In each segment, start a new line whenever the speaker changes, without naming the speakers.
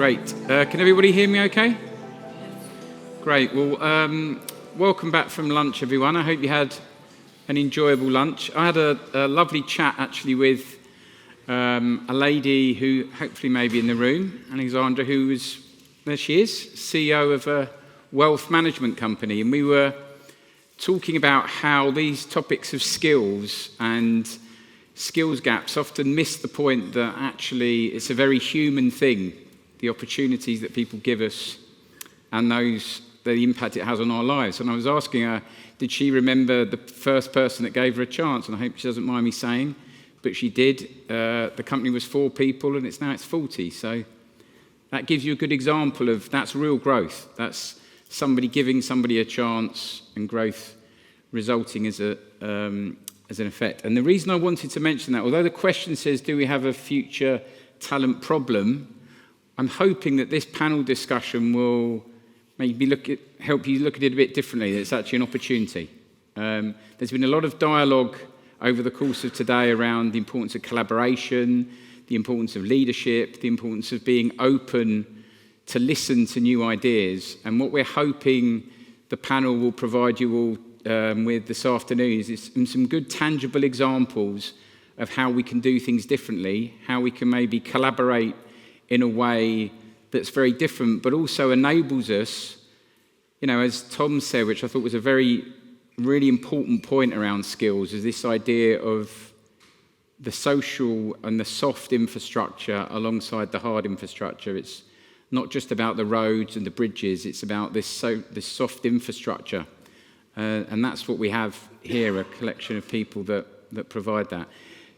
Great. Can everybody hear me okay? Great. Well, welcome back from lunch, everyone. I hope you had an enjoyable lunch. I had a lovely chat, actually, with a lady who hopefully may be in the room, Alexandra, who was, there she is, CEO of a wealth management company. And we were talking about how these topics of skills and skills gaps often miss the point that actually it's a very human thing, the opportunities that people give us and the impact it has on our lives. And I was asking her, did she remember the first person that gave her a chance? And I hope she doesn't mind me saying, but she did. The company was 4 people and it's 40. So that gives you a good example of that's real growth. That's somebody giving somebody a chance and growth resulting as an effect. And the reason I wanted to mention that, although the question says, do we have a future talent problem? I'm hoping that this panel discussion will maybe help you look at it a bit differently. That it's actually an opportunity. There's been a lot of dialogue over the course of today around the importance of collaboration, the importance of leadership, the importance of being open to listen to new ideas. And what we're hoping the panel will provide you all with this afternoon is some good tangible examples of how we can do things differently, how we can maybe collaborate in a way that's very different, but also enables us, as Tom said, which I thought was a really important point around skills, is this idea of the social and the soft infrastructure alongside the hard infrastructure. It's not just about the roads and the bridges, it's about this soft infrastructure. And that's what we have here, a collection of people that provide that.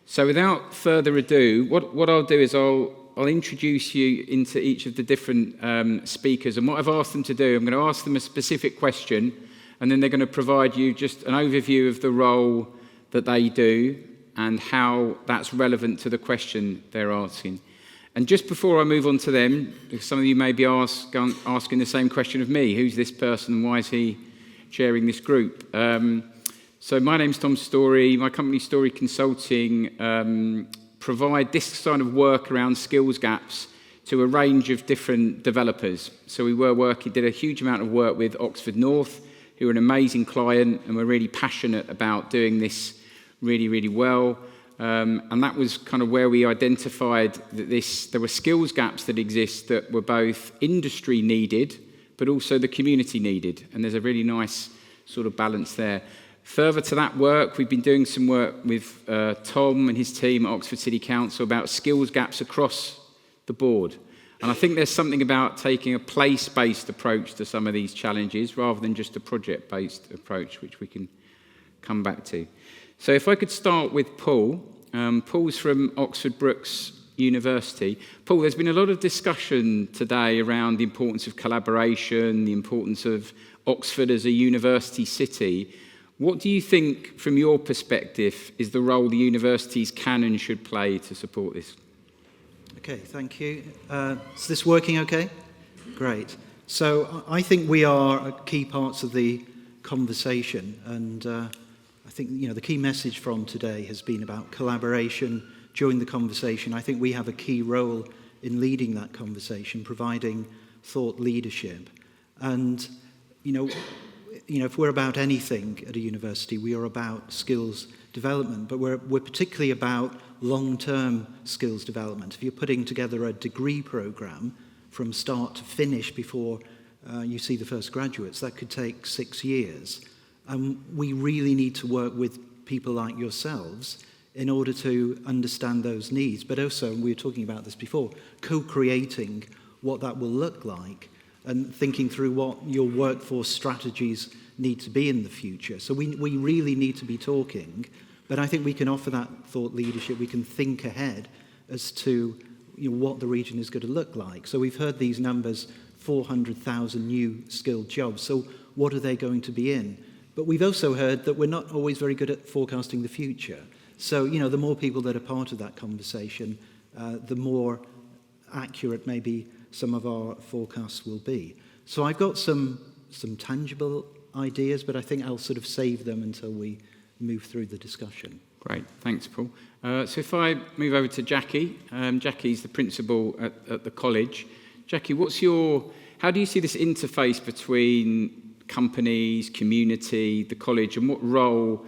So without further ado, what I'll do is I'll introduce you into each of the different speakers. And what I've asked them to do, I'm going to ask them a specific question, and then they're going to provide you just an overview of the role that they do and how that's relevant to the question they're asking. And just before I move on to them, because some of you may be asking the same question of me, who's this person and why is he chairing this group? So my name's Tom Storey. My company, Storey Consulting, provide this kind of work around skills gaps to a range of different developers. So we did a huge amount of work with Oxford North, who are an amazing client, and we're really passionate about doing this really, really well. And that was kind of where we identified that there were skills gaps that exist that were both industry needed, but also the community needed. And there's a really nice sort of balance there. Further to that work, we've been doing some work with Tom and his team at Oxford City Council about skills gaps across the board. And I think there's something about taking a place-based approach to some of these challenges rather than just a project-based approach, which we can come back to. So if I could start with Paul. Paul's from Oxford Brookes University. Paul, there's been a lot of discussion today around the importance of collaboration, the importance of Oxford as a university city. What do you think, from your perspective, is the role the universities can and should play to support this?
Okay, thank you. Is this working okay? Great. So I think we are key parts of the conversation, and I think the key message from today has been about collaboration during the conversation. I think we have a key role in leading that conversation, providing thought leadership. And if we're about anything at a university, we are about skills development, but we're particularly about long-term skills development. If you're putting together a degree program from start to finish before you see the first graduates, that could take 6 years. And we really need to work with people like yourselves in order to understand those needs, but also, and we were talking about this before, co-creating what that will look like and thinking through what your workforce strategies need to be in the future. So we really need to be talking, but I think we can offer that thought leadership. We can think ahead as to what the region is going to look like. So we've heard these numbers, 400,000 new skilled jobs. So what are they going to be in? But we've also heard that we're not always very good at forecasting the future. So, the more people that are part of that conversation, the more accurate maybe some of our forecasts will be. So I've got some tangible ideas, but I think I'll sort of save them until we move through the discussion.
Great, thanks, Paul. So if I move over to Jacqui. Jacqui's the principal at the college. Jacqui, how do you see this interface between companies, community, the college, and what role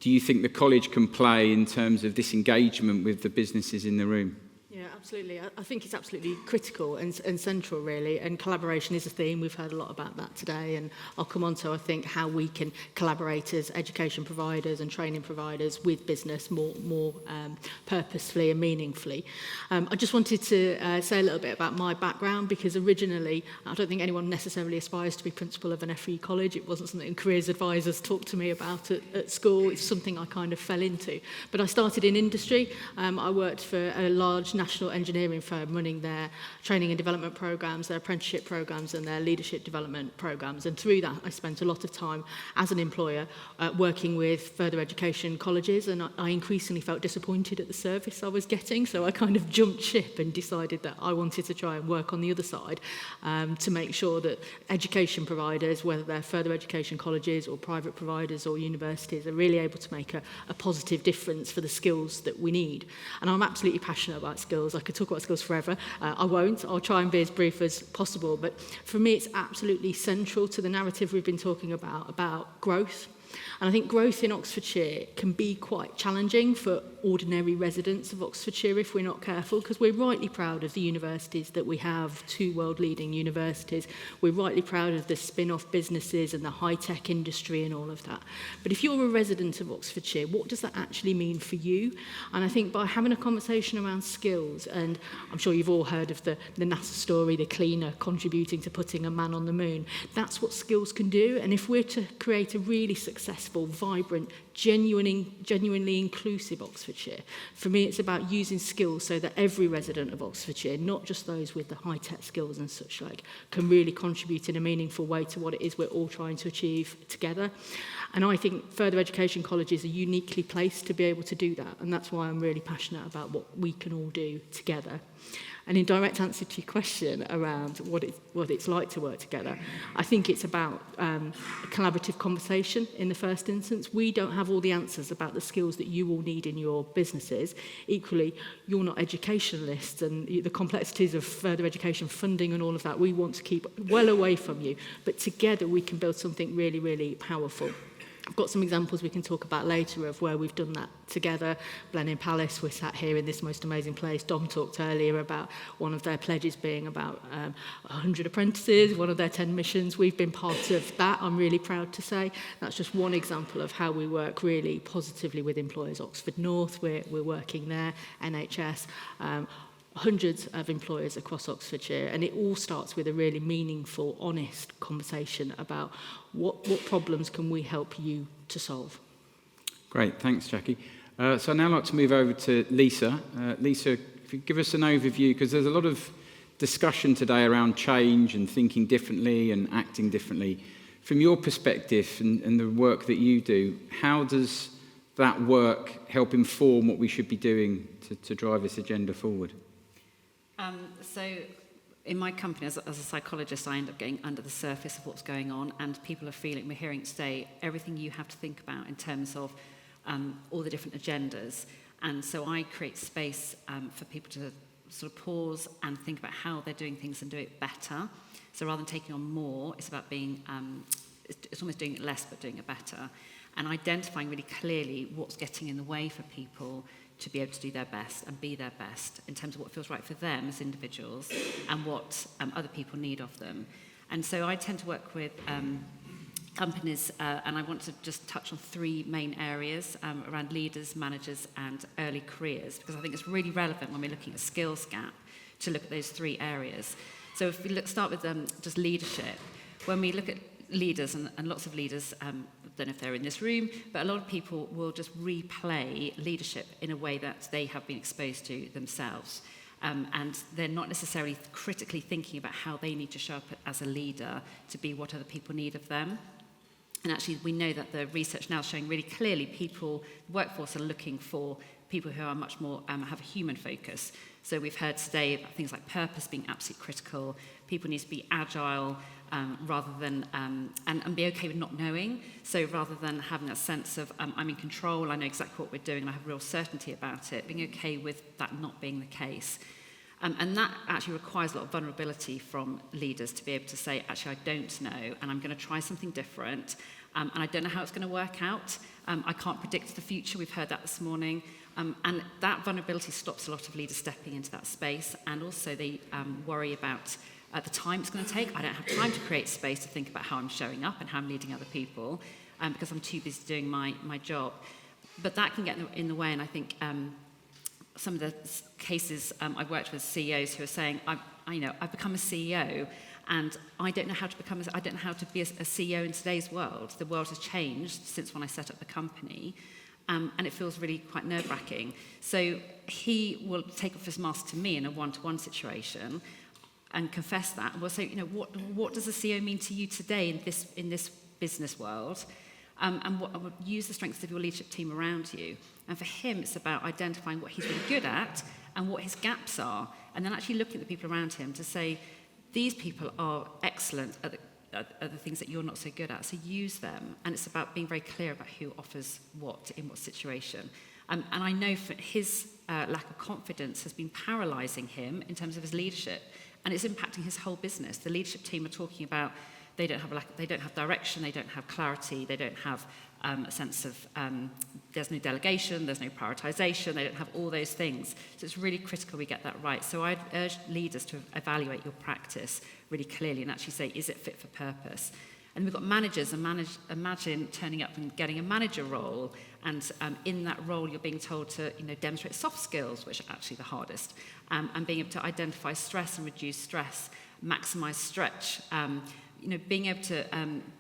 do you think the college can play in terms of this engagement with the businesses in the room?
Yeah, absolutely. I think it's absolutely critical and central, really, and collaboration is a theme. We've heard a lot about that today, and I'll come on to, I think, how we can collaborate as education providers and training providers with business more purposefully and meaningfully. I just wanted to say a little bit about my background, because originally, I don't think anyone necessarily aspires to be principal of an FE college. It wasn't something careers advisors talked to me about at school. It's something I kind of fell into. But I started in industry. I worked for a large national engineering firm running their training and development programs, their apprenticeship programs and their leadership development programs. And through that, I spent a lot of time as an employer working with further education colleges, and I increasingly felt disappointed at the service I was getting. So I kind of jumped ship and decided that I wanted to try and work on the other side to make sure that education providers, whether they're further education colleges or private providers or universities, are really able to make a positive difference for the skills that we need. And I'm absolutely passionate about skills. I could talk about skills forever. I won't. I'll try and be as brief as possible. But for me, it's absolutely central to the narrative we've been talking about growth. And I think growth in Oxfordshire can be quite challenging for ordinary residents of Oxfordshire if we're not careful, because we're rightly proud of the universities that we have, 2 world-leading universities. We're rightly proud of the spin-off businesses and the high-tech industry and all of that. But if you're a resident of Oxfordshire, what does that actually mean for you? And I think by having a conversation around skills, and I'm sure you've all heard of the NASA story, the cleaner contributing to putting a man on the moon, that's what skills can do. And if we're to create a really successful, vibrant, genuinely inclusive Oxfordshire, for me it's about using skills so that every resident of Oxfordshire, not just those with the high-tech skills and such like, can really contribute in a meaningful way to what it is we're all trying to achieve together. And I think further education colleges are uniquely placed to be able to do that, and that's why I'm really passionate about what we can all do together. And in direct answer to your question around what it's like to work together, I think it's about a collaborative conversation in the first instance. We don't have all the answers about the skills that you all need in your businesses. Equally, you're not educationalists, and the complexities of further education funding and all of that, we want to keep well away from you. But together we can build something really, really powerful. I've got some examples we can talk about later of where we've done that together. Blenheim Palace, we're sat here in this most amazing place. Dom talked earlier about one of their pledges being about 100 apprentices, one of their 10 missions. We've been part of that, I'm really proud to say. That's just one example of how we work really positively with employers. Oxford North, we're working there, NHS, hundreds of employers across Oxfordshire, and it all starts with a really meaningful, honest conversation about what problems can we help you to solve.
Great, thanks, Jacqui. So I'd now like to move over to Lisa. Lisa, if you give us an overview, because there's a lot of discussion today around change and thinking differently and acting differently. From your perspective and the work that you do, how does that work help inform what we should be doing to drive this agenda forward?
So in my company, as a psychologist, I end up getting under the surface of what's going on, and people are feeling, we're hearing today, everything you have to think about in terms of all the different agendas. And so I create space for people to sort of pause and think about how they're doing things and do it better. So rather than taking on more, it's about being, it's almost doing it less but doing it better, and identifying really clearly what's getting in the way for people to be able to do their best and be their best in terms of what feels right for them as individuals and what other people need of them. And so I tend to work with companies, and I want to just touch on 3 main areas around leaders, managers and early careers, because I think it's really relevant when we're looking at a skills gap to look at those 3 areas. So if we start with just leadership, when we look at leaders, and lots of leaders, I don't know if they're in this room, but a lot of people will just replay leadership in a way that they have been exposed to themselves. And they're not necessarily critically thinking about how they need to show up as a leader to be what other people need of them. And actually, we know that the research now is showing really clearly the workforce are looking for people who are much more, have a human focus. So we've heard today about things like purpose being absolutely critical. People need to be agile rather than, and be okay with not knowing. So rather than having a sense of, I'm in control, I know exactly what we're doing, and I have real certainty about it, being okay with that not being the case. And that actually requires a lot of vulnerability from leaders to be able to say, actually, I don't know, and I'm going to try something different, and I don't know how it's going to work out. I can't predict the future. We've heard that this morning. And that vulnerability stops a lot of leaders stepping into that space, and also they worry about the time it's going to take. I don't have time to create space to think about how I'm showing up and how I'm leading other people because I'm too busy doing my job. But that can get in the way, and I think some of the cases I've worked with CEOs who are saying, I've become a CEO, and I don't know how to be a CEO in today's world. The world has changed since when I set up the company. And it feels really quite nerve-wracking. So he will take off his mask to me in a one-to-one situation and confess that. And we'll say, what does a CEO mean to you today in this business world? And what use the strengths of your leadership team around you. And for him, it's about identifying what he's really good at and what his gaps are, and then actually looking at the people around him to say, these people are excellent at the things that you're not so good at, so use them. And it's about being very clear about who offers what in what situation. And I know for his lack of confidence has been paralysing him in terms of his leadership, and it's impacting his whole business. The leadership team are talking about they don't have direction, they don't have clarity, they don't have a sense of there's no delegation, there's no prioritisation, they don't have all those things. So it's really critical we get that right. So I'd urge leaders to evaluate your practice really clearly and actually say, is it fit for purpose? And we've got managers, imagine turning up and getting a manager role, and in that role you're being told to demonstrate soft skills, which are actually the hardest, and being able to identify stress and reduce stress, maximise stretch, being able to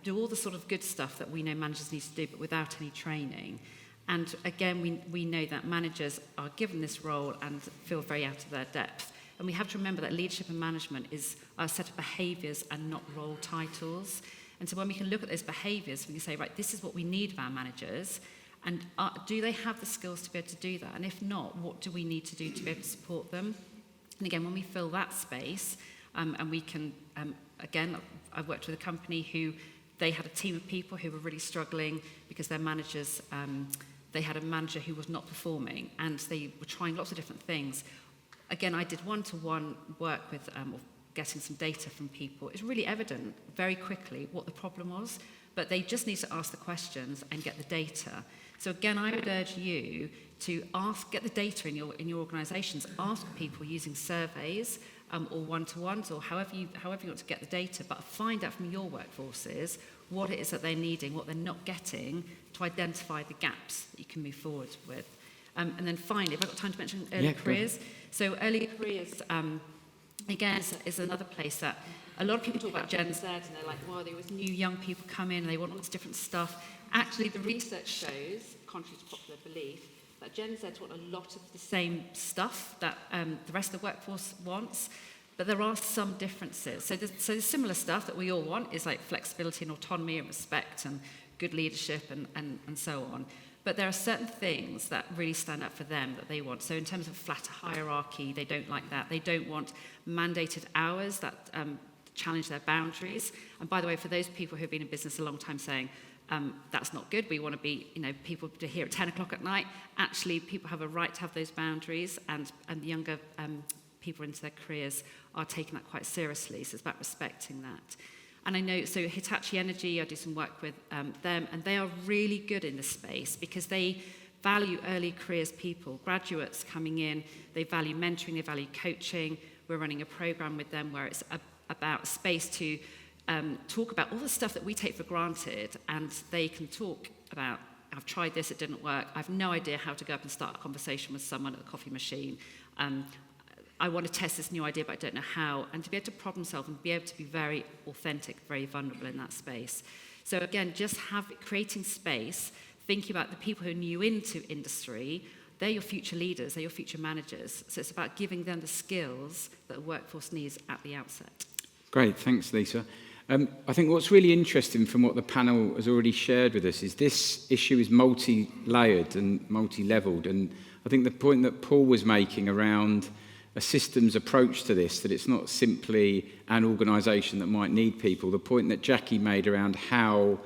do all the sort of good stuff that we know managers need to do, but without any training. And again, we know that managers are given this role and feel very out of their depth. And we have to remember that leadership and management is a set of behaviours and not role titles. And so when we can look at those behaviours, we can say, right, this is what we need of our managers, and do they have the skills to be able to do that? And if not, what do we need to do to be able to support them? And again, when we fill that space, and we can, again, I've worked with a company who they had a team of people who were really struggling because their managers, they had a manager who was not performing, and they were trying lots of different things. Again, I did one-to-one work with getting some data from people. It's really evident very quickly what the problem was, but they just need to ask the questions and get the data. So again, I would urge you to get the data in your organisations. Ask people using surveys or one-to-ones, or however you want to get the data, but find out from your workforces what it is that they're needing, what they're not getting, to identify the gaps that you can move forward with. And then finally, if I've got time to mention early careers. So early careers, again, is another place that a lot of people talk about Gen Z, and they're like, well, there was new young people come in and they want all this different stuff. Actually, the research shows, contrary to popular belief, that Gen Z want a lot of the same stuff that the rest of the workforce wants, but there are some differences. So there's similar stuff that we all want is like flexibility and autonomy and respect and good leadership and so on. But there are certain things that really stand out for them that they want. So in terms of flatter hierarchy, they don't like that. They don't want mandated hours that challenge their boundaries. And by the way, for those people who've been in business a long time saying, that's not good, we want to be, people to here at 10 o'clock at night. Actually, people have a right to have those boundaries, and the younger people into their careers are taking that quite seriously. So it's about respecting that. And I know, so Hitachi Energy, I do some work with them, and they are really good in this space because they value early careers people, graduates coming in, they value mentoring, they value coaching. We're running a program with them where it's about space to talk about all the stuff that we take for granted, and they can talk about, I've tried this, it didn't work, I have no idea how to go up and start a conversation with someone at the coffee machine. I want to test this new idea, but I don't know how. And to be able to problem solve and be able to be very authentic, very vulnerable in that space. So again, just creating space, thinking about the people who are new into industry, they're your future leaders, they're your future managers. So it's about giving them the skills that the workforce needs at the outset. Great, thanks, Lisa. I think what's really interesting from what the panel has already shared with us is this issue is multi-layered and multi-levelled. And I think the point that Paul was making around a systems approach to this, that it's not simply an organisation that might need people. The point that Jacqui made around how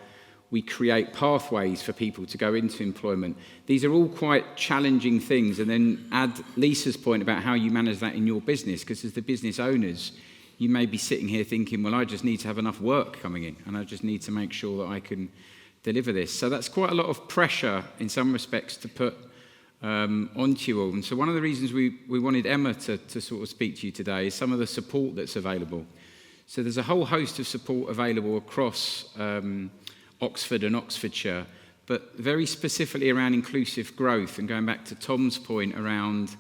we create pathways for people to go into employment. These are all quite challenging things. And then add Lisa's point about how you manage that in your business, because as the business owners, you may be sitting here thinking, well, I just need to have enough work coming in, and I just need to make sure that I can deliver this. So that's quite a lot of pressure in some respects to put onto you all. And so one of the reasons we wanted Emma to sort of speak to you today is some of the support that's available. So there's a whole host of support available across Oxford and Oxfordshire, but very specifically around inclusive growth, and going back to Tom's point around,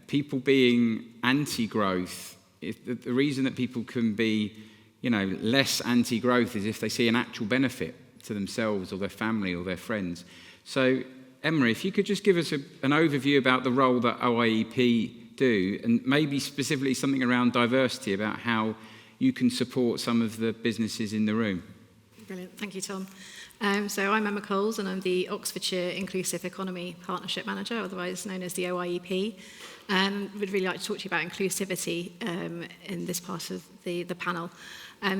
people being anti-growth. The reason that people can be, less anti-growth is if they see an actual benefit to themselves or their family or their friends. So, Emma, if you could just give us an overview about the role that OIEP do, and maybe specifically something around diversity, about how you can support some of the businesses in the room.
Brilliant. Thank you, Tom. So I'm Emma Coles, and I'm the Oxfordshire Inclusive Economy Partnership Manager, otherwise known as the OIEP. And would really like to talk to you about inclusivity in this part of the panel.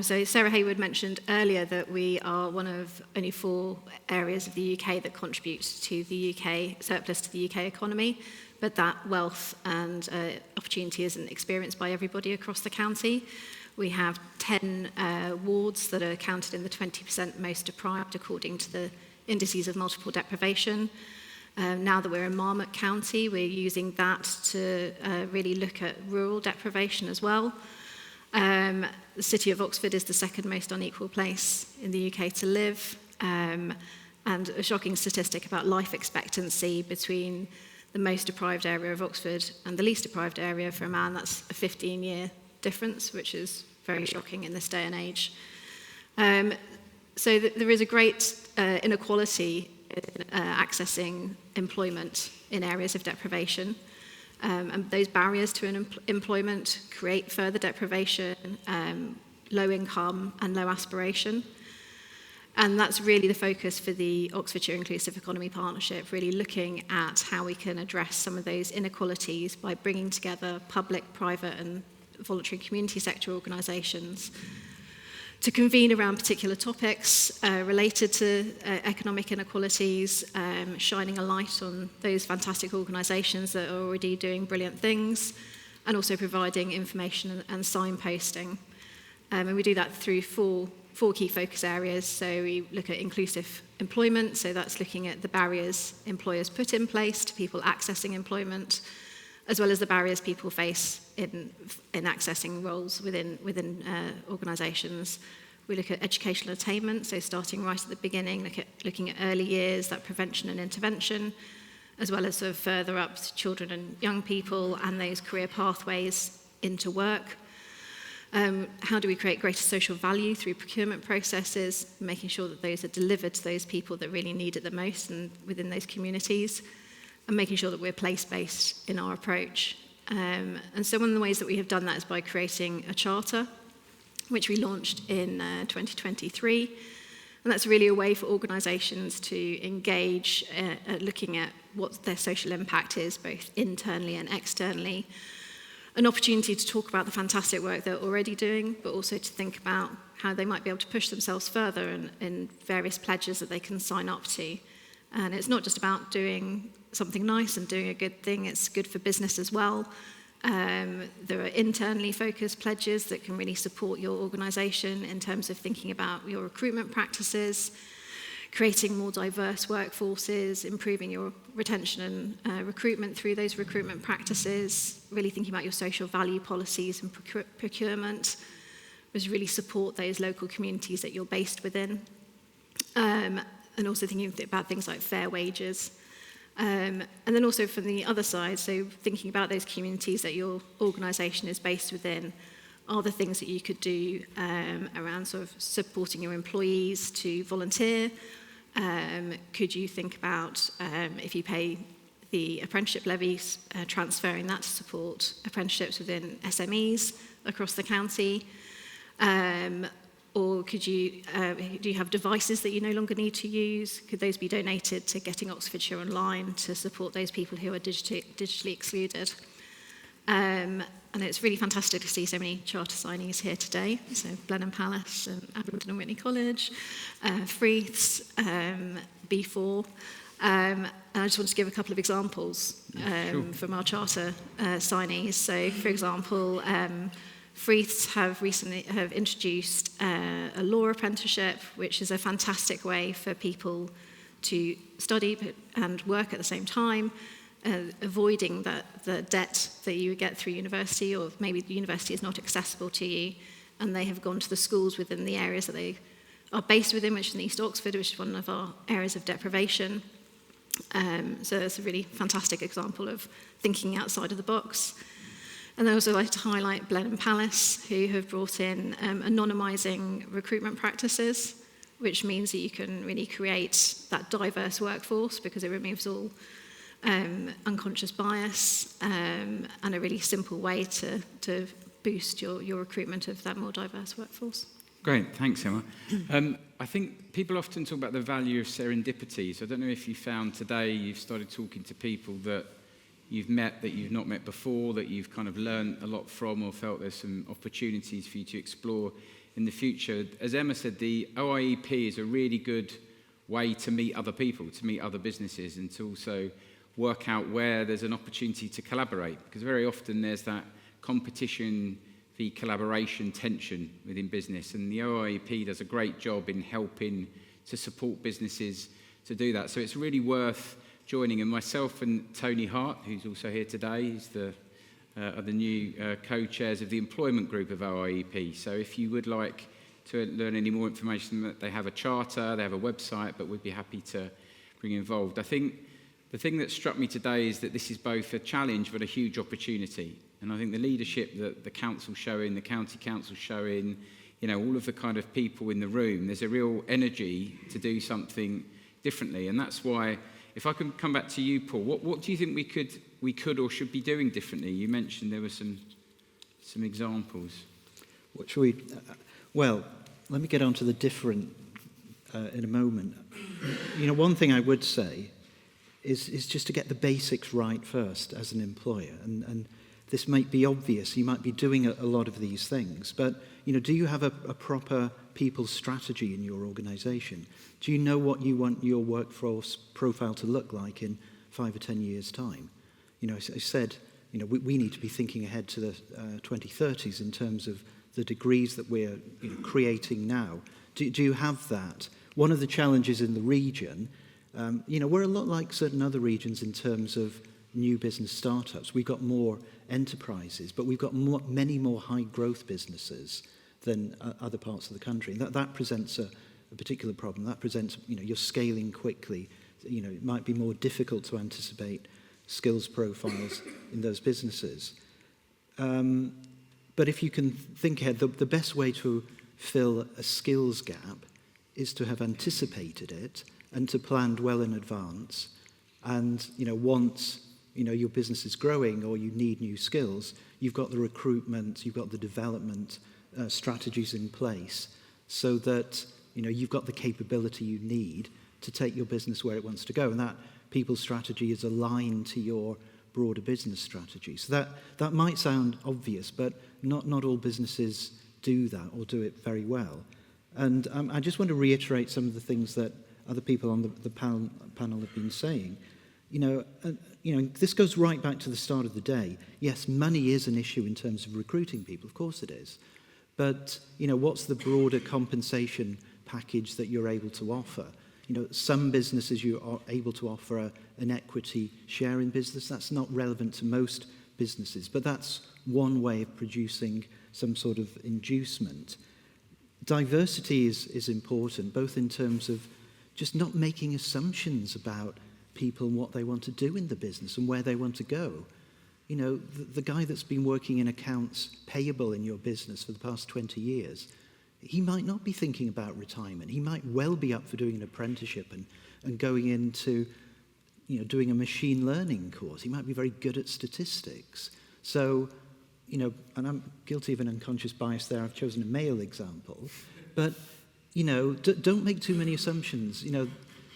So Sarah Hayward mentioned earlier that we are one of only 4 areas of the UK that contributes to the UK surplus to the UK economy, but that wealth and opportunity isn't experienced by everybody across the county. We have 10 wards that are counted in the 20% most deprived according to the indices of multiple deprivation. Now that we're in Marmot County, we're using that to really look at rural deprivation as well. The city of Oxford is the second most unequal place in the UK to live. And a shocking statistic about life expectancy between the most deprived area of Oxford and the least deprived area for a man, that's a 15-year difference, which is very shocking in this day and age. So there is a great inequality in accessing employment in areas of deprivation. And those barriers to employment create further deprivation, low income and low aspiration. And that's really the focus for the Oxfordshire Inclusive Economy Partnership, really looking at how we can address some of those inequalities by bringing together public, private and voluntary community sector organisations to convene around particular topics related to economic inequalities, shining a light on those fantastic organisations that are already doing brilliant things, and also providing information and signposting. And we do that through four key focus areas. So we look at inclusive employment, so that's looking at the barriers employers put in place to people accessing employment, as well as the barriers people face in accessing roles within organisations. We look at educational attainment, so starting right at the beginning, looking at early years, that prevention and intervention, as well as sort of further up to children and young people and those career pathways into work. How do we create greater social value through procurement processes, making sure that those are delivered to those people that really need it the most and within those communities, and making sure that we're place-based in our approach. And so one of the ways that we have done that is by creating a charter, which we launched in 2023. And that's really a way for organisations to engage at looking at what their social impact is, both internally and externally. An opportunity to talk about the fantastic work they're already doing, but also to think about how they might be able to push themselves further in various pledges that they can sign up to. And it's not just about doing something nice and doing a good thing, it's good for business as well. There are internally focused pledges that can really support your organisation in terms of thinking about your recruitment practices, creating more diverse workforces, improving your retention and recruitment through those recruitment practices, really thinking about your social value policies and procurement, was really support those local communities that you're based within, and also thinking about things like fair wages. And then also from the other side, so thinking about those communities that your organisation is based within, are the things that you could do around sort of supporting your employees to volunteer. Could you think about, if you pay the apprenticeship levies, transferring that to support apprenticeships within SMEs across the county? Or could you, do you have devices that you no longer need to use? Could those be donated to Getting Oxfordshire Online to support those people who are digitally excluded? And And it's really fantastic to see so many charter signees here today. So Blenheim Palace, Abingdon and Witney College, Freeths, B4. And I just want to give a couple of examples from our charter signees. So, for example, Freeths have introduced a law apprenticeship, which is a fantastic way for people to study and work at the same time, avoiding the debt that you would get through university, or maybe the university is not accessible to you, and they have gone to the schools within the areas that they are based within, which is in East Oxford, which is one of our areas of deprivation. So it's a really fantastic example of thinking outside of the box. And I also like to highlight Blenheim Palace, who have brought in anonymising recruitment practices, which means that you can really create that diverse workforce because it removes all unconscious bias, and a really simple way to boost your recruitment of that more diverse workforce.
Great, thanks, Emma. I think people often talk about the value of serendipity. So I don't know if you found today you've started talking to people that you've met that you've not met before, that you've kind of learned a lot from, or felt there's some opportunities for you to explore in the future. As Emma said, the OIEP is a really good way to meet other people, to meet other businesses, and to also work out where there's an opportunity to collaborate, because very often there's that competition, the collaboration tension within business, and the OIEP does a great job in helping to support businesses to do that. So it's really worth joining, and myself and Tony Hart, who's also here today, he's are the new co-chairs of the employment group of OIEP. So if you would like to learn any more information, they have a charter, they have a website, but we'd be happy to bring you involved. I think the thing that struck me today is that this is both a challenge but a huge opportunity. And I think the leadership that the council's showing, the county council's showing, all of the kind of people in the room, there's a real energy to do something differently. And that's why, if I can come back to you, Paul, what do you think we could or should be doing differently? You mentioned there were some examples.
What should we... well, let me get on to the different in a moment. One thing I would say is just to get the basics right first as an employer. And this might be obvious. You might be doing a lot of these things. But, do you have a proper people strategy in your organisation? Do you know what you want your workforce profile to look like in 5 or 10 years' time? I said, we need to be thinking ahead to the 2030s in terms of the degrees that we're creating now. Do you have that? One of the challenges in the region, we're a lot like certain other regions in terms of new business startups. We've got more enterprises, but we've got many more high-growth businesses than other parts of the country. That presents a particular problem. That presents, you're scaling quickly. It might be more difficult to anticipate skills profiles in those businesses. But if you can think ahead, the best way to fill a skills gap is to have anticipated it and to plan well in advance. And, once, your business is growing or you need new skills, you've got the recruitment, you've got the development strategies in place so that, you've got the capability you need to take your business where it wants to go. And that people strategy is aligned to your broader business strategy. So that might sound obvious, but not all businesses do that or do it very well. And I just want to reiterate some of the things that other people on the panel have been saying. This goes right back to the start of the day. Yes, money is an issue in terms of recruiting people. Of course it is. But, what's the broader compensation package that you're able to offer? Some businesses you are able to offer an equity share in business. That's not relevant to most businesses, but that's one way of producing some sort of inducement. Diversity is important, both in terms of just not making assumptions about people and what they want to do in the business and where they want to go. The guy that's been working in accounts payable in your business for the past 20 years, he might not be thinking about retirement. He might well be up for doing an apprenticeship and going into, doing a machine learning course. He might be very good at statistics. So, and I'm guilty of an unconscious bias there. I've chosen a male example. But, don't make too many assumptions.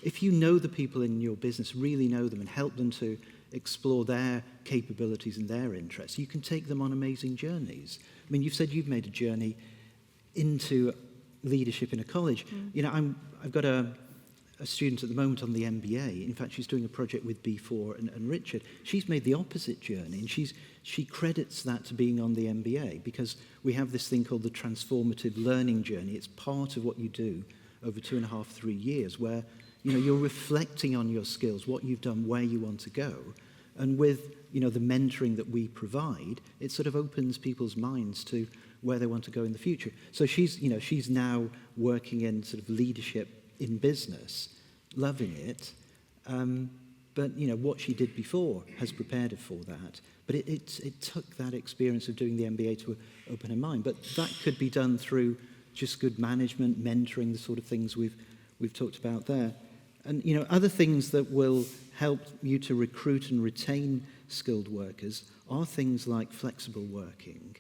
If you know the people in your business, really know them and help them to explore their capabilities and their interests, you can take them on amazing journeys. I mean, you've said you've made a journey into leadership in a college. You know, I've got a student at the moment on the MBA. In fact, she's doing a project with B4 and Richard. She's made the opposite journey, and she credits that to being on the MBA, because we have this thing called the transformative learning journey. It's part of what you do over 2.5, 3 years, where you're reflecting on your skills, what you've done, where you want to go. And with the mentoring that we provide, it sort of opens people's minds to where they want to go in the future. So she's now working in sort of leadership in business, loving it. But what she did before has prepared her for that. But it took that experience of doing the MBA to open her mind. But that could be done through just good management, mentoring, the sort of things we've talked about there. And other things that will help you to recruit and retain skilled workers are things like flexible working,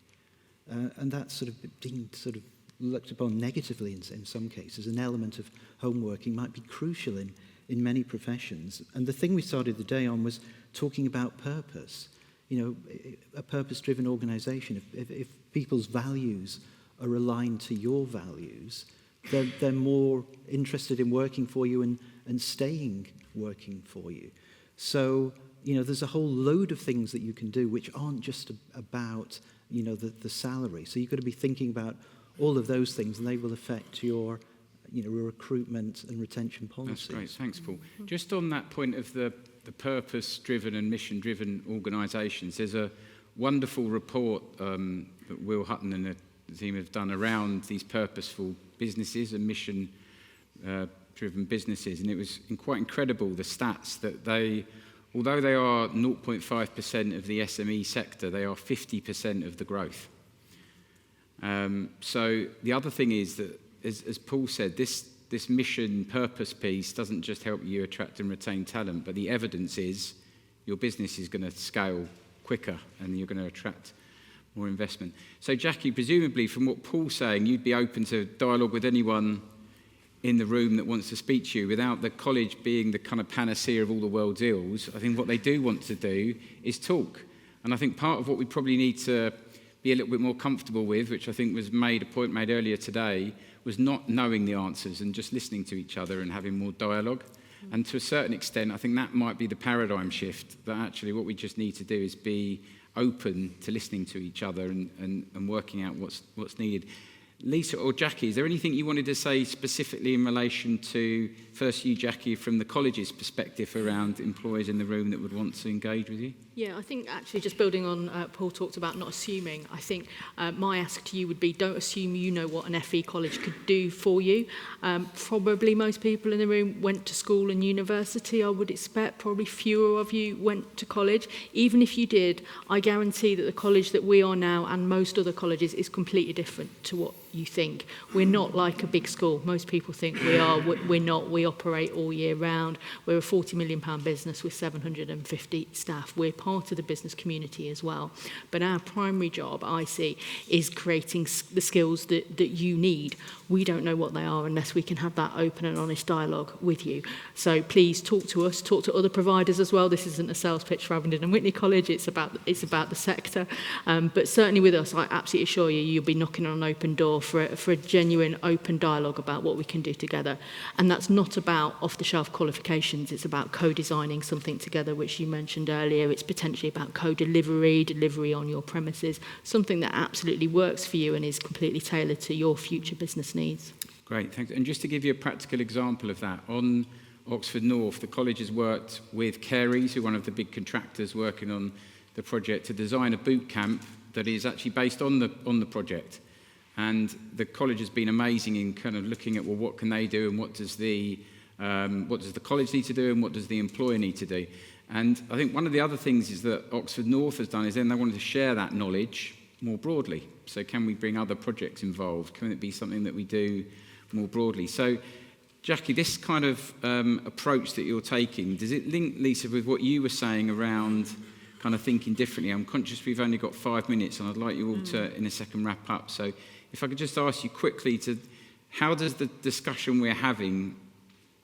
and that's sort of being sort of looked upon negatively in some cases. An element of home working might be crucial in many professions. And the thing we started the day on was talking about purpose. A purpose-driven organisation. If people's values are aligned to your values, they're more interested in working for you and staying working for you. So, there's a whole load of things that you can do which aren't just about, the salary. So you've got to be thinking about all of those things, and they will affect your, recruitment and retention policies.
That's great. Thanks, Paul. Just on that point of the purpose-driven and mission-driven organisations, there's a wonderful report that Will Hutton and the team have done around these purposeful businesses and mission-driven businesses, and it was quite incredible, the stats that although they are 0.5% of the SME sector, they are 50% of the growth. So the other thing is that, as Paul said, this mission purpose piece doesn't just help you attract and retain talent, but the evidence is your business is going to scale quicker and you're going to attract more investment. So Jacqui, presumably from what Paul's saying, you'd be open to dialogue with anyone in the room that wants to speak to you without the college being the kind of panacea of all the world's ills. I think what they do want to do is talk. And I think part of what we probably need to be a little bit more comfortable with, which I think was a point made earlier today, was not knowing the answers and just listening to each other and having more dialogue. And to a certain extent, I think that might be the paradigm shift, that actually what we just need to do is be open to listening to each other and working out what's needed. Lisa or Jacqui, is there anything you wanted to say specifically in relation to, first you, Jacqui, from the college's perspective around employers in the room that would want to engage with you?
Yeah, I think actually just building on Paul talked about not assuming, I think my ask to you would be don't assume you know what an FE college could do for you. Probably most people in the room went to school and university, I would expect. Probably fewer of you went to college. Even if you did, I guarantee that the college that we are now and most other colleges is completely different to what you think. We're not like a big school. Most people think we are. We're not. We operate all year round. We're a £40 million business with 750 staff. We're part of the business community as well. But our primary job, I see, is creating the skills that you need. We don't know what they are unless we can have that open and honest dialogue with you. So please talk to us, talk to other providers as well. This isn't a sales pitch for Abingdon and Witney College. It's about the sector. But certainly with us, I absolutely assure you, you'll be knocking on an open door for a genuine open dialogue about what we can do together. And that's not about off-the-shelf qualifications. It's about co-designing something together, which you mentioned earlier. It's potentially about delivery on your premises, something that absolutely works for you and is completely tailored to your future business needs.
Great, thanks. And just to give you a practical example of that, on Oxford North, the college has worked with Careys, who are one of the big contractors working on the project, to design a boot camp that is actually based on the project. And the college has been amazing in kind of looking at, well, what can they do and what does the college need to do and what does the employer need to do? And I think one of the other things is that Oxford North has done is then they wanted to share that knowledge more broadly. So can we bring other projects involved? Can it be something that we do more broadly? So, Jacqui, this kind of approach that you're taking, does it link, Lisa, with what you were saying around kind of thinking differently? I'm conscious we've only got 5 minutes and I'd like you all to, in a second, wrap up. So if I could just ask you quickly how does the discussion we're having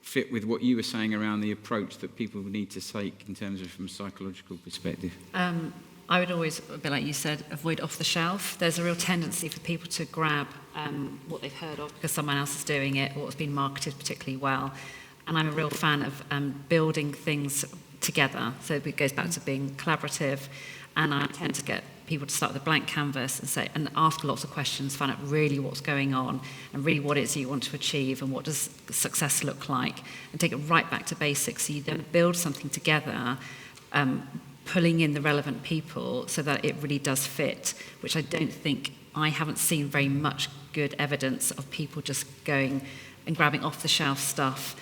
fit with what you were saying around the approach that people need to take in terms of from a psychological perspective?
I would always, a bit like you said, avoid off the shelf. There's a real tendency for people to grab what they've heard of because someone else is doing it or it's been marketed particularly well. And I'm a real fan of building things together. So it goes back to being collaborative. And I tend to get people to start with a blank canvas and ask lots of questions, find out really what's going on and really what it is you want to achieve and what does success look like, and take it right back to basics. So you then build something together, pulling in the relevant people so that it really does fit, which I haven't seen very much good evidence of people just going and grabbing off the shelf stuff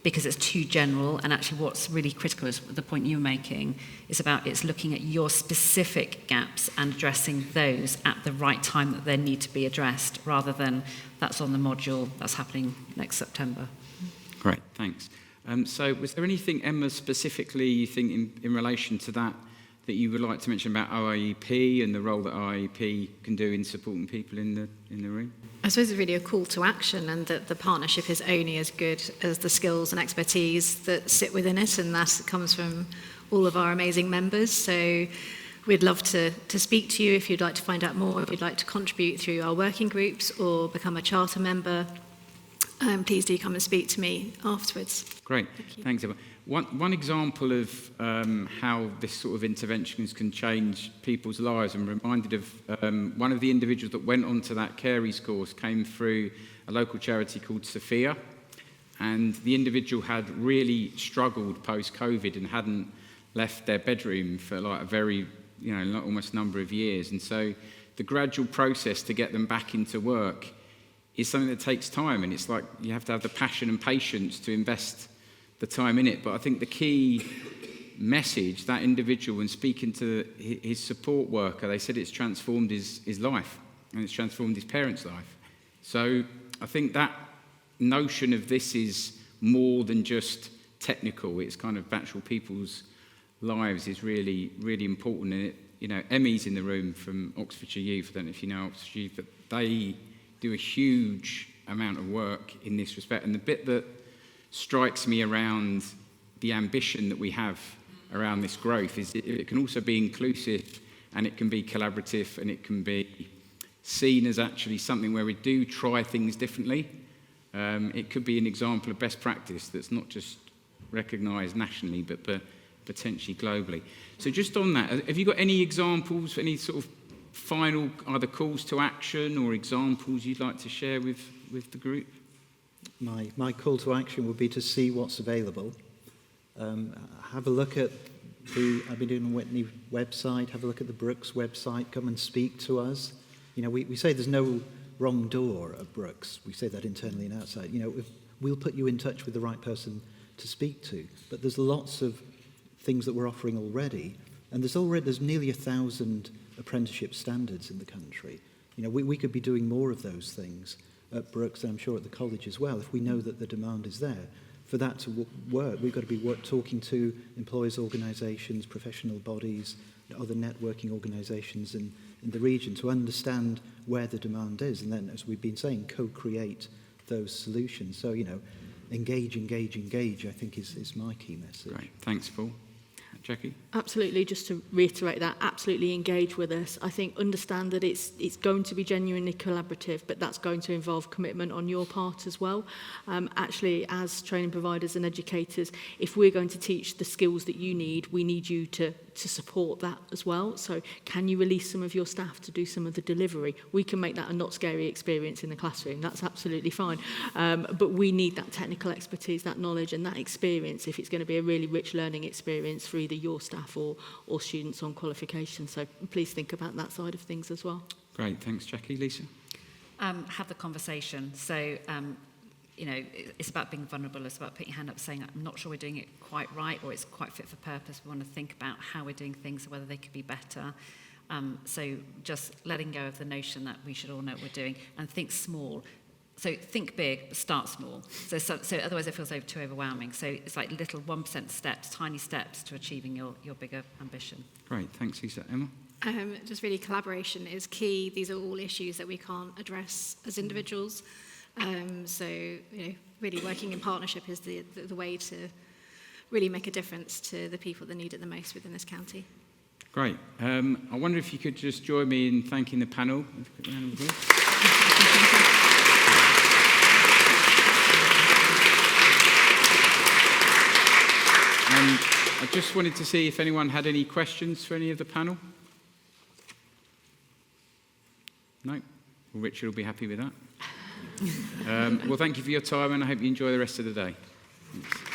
because it's too general. And actually what's really critical is the point you're making is about it's looking at your specific gaps and addressing those at the right time that they need to be addressed, rather than that's on the module that's happening next September.
Great, thanks. So was there anything, Emma, specifically you think in relation to that you would like to mention about OIEP and the role that OIEP can do in supporting people in the room?
I suppose it's really a call to action, and that the partnership is only as good as the skills and expertise that sit within it, and that comes from all of our amazing members. So we'd love to speak to you if you'd like to find out more, if you'd like to contribute through our working groups or become a charter member. Please do come and speak to me afterwards.
Great, thanks Emma. One example of how this sort of interventions can change people's lives, I'm reminded of one of the individuals that went onto that Careys course came through a local charity called Sophia, and the individual had really struggled post-COVID and hadn't left their bedroom for like a very, almost number of years. And so the gradual process to get them back into work is something that takes time, and it's like you have to have the passion and patience to invest the time in it. But I think the key message, that individual, when speaking to his support worker, they said it's transformed his life, and it's transformed his parents' life. So I think that notion of this is more than just technical. It's kind of actual people's lives is really, really important. And Emmy's in the room from Oxfordshire Youth. I don't know if you know Oxfordshire Youth, but they do a huge amount of work in this respect. And the bit that strikes me around the ambition that we have around this growth is it can also be inclusive, and it can be collaborative, and it can be seen as actually something where we do try things differently. It could be an example of best practice that's not just recognised nationally but potentially globally. So just on that, have you got any examples, any sort of final either calls to action or examples you'd like to share with the group?
My call to action would be to see what's available. Have a look at the Abingdon and Witney website, have a look at the Brookes website, come and speak to us. We say there's no wrong door at Brookes. We say that internally and outside. We'll put you in touch with the right person to speak to. But there's lots of things that we're offering already. And there's nearly 1,000 apprenticeship standards in the country. We could be doing more of those things at Brookes, and I'm sure at the college as well, if we know that the demand is there. For that to work, we've got to be talking to employers' organisations, professional bodies, other networking organisations in the region to understand where the demand is, and then, as we've been saying, co-create those solutions. So, engage, I think is my key message.
Great, thanks Paul. Jacqui?
Absolutely, just to reiterate that, absolutely engage with us. I think understand that it's going to be genuinely collaborative, but that's going to involve commitment on your part as well. Actually, as training providers and educators, if we're going to teach the skills that you need, we need you to support that as well. So can you release some of your staff to do some of the delivery? We can make that a not scary experience in the classroom. That's absolutely fine. But we need that technical expertise, that knowledge and that experience if it's going to be a really rich learning experience for either your staff or students on qualification. So please think about that side of things as well.
Great, thanks Jacqui. Lisa?
Have the conversation. So, it's about being vulnerable. It's about putting your hand up saying, I'm not sure we're doing it quite right or it's quite fit for purpose. We want to think about how we're doing things, whether they could be better. So just letting go of the notion that we should all know what we're doing and think small. So think big, but start small. So otherwise it feels too overwhelming. So it's like little 1% steps, tiny steps to achieving your bigger ambition.
Great, thanks Lisa. Emma?
Just really collaboration is key. These are all issues that we can't address as individuals. So, really working in partnership is the way to really make a difference to the people that need it the most within this county.
Great. I wonder if you could just join me in thanking the panel. And I just wanted to see if anyone had any questions for any of the panel. No? Well, Richard will be happy with that. Well, thank you for your time, and I hope you enjoy the rest of the day. Thanks.